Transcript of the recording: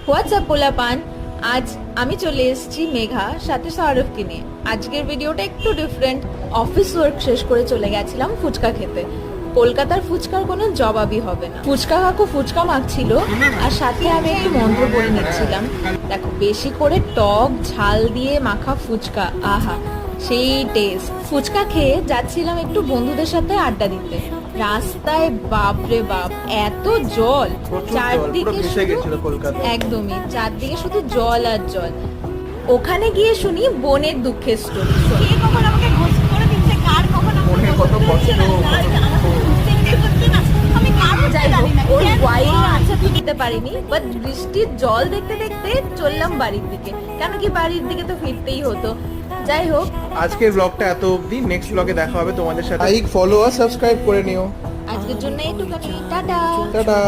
WhatsApp পোলাপান, আজ আমি চলে এসেছি মেঘা সাথে সৌরভকে নিয়ে। আজকের ভিডিওটা একটু ডিফারেন্ট। অফিস ওয়ার্ক শেষ করে চলে গেছিলাম ফুচকা খেতে। কলকাতার ফুচকার কোনো জবাবই হবে না। ফুচকা কাকু ফুচকা মাখছিল আর সাথে আমি একটু মন্ত্র পড়ে নিচ্ছিলাম। দেখো, বেশি করে টক ঝাল দিয়ে মাখা ফুচকা, আহা সেই টেস্ট। ফুচকা খেয়ে যাচ্ছিলাম একটু বন্ধুদের সাথে আড্ডা দিতে। রাস্তায় বাপরে বাপ এত জল, চারদিকে একদমই চারদিকে শুধু জল আর জল। ওখানে গিয়ে শুনি বোনের দুঃখের স্টোরি। দিতে পারিনি, বাট বৃষ্টির জল দেখতে দেখতে চললাম বাড়ির দিকে। কেন কি বাড়ির দিকে তো ফিরতেই হতো। যাই হোক, আজকের ব্লগটা এত অবধি। নেক্সট ব্লগে দেখা হবে তোমাদের সাথে। লাইক, ফলো আর সাবস্ক্রাইব করে নিও। আজকের জন্য এইটুখানি। Tata tata.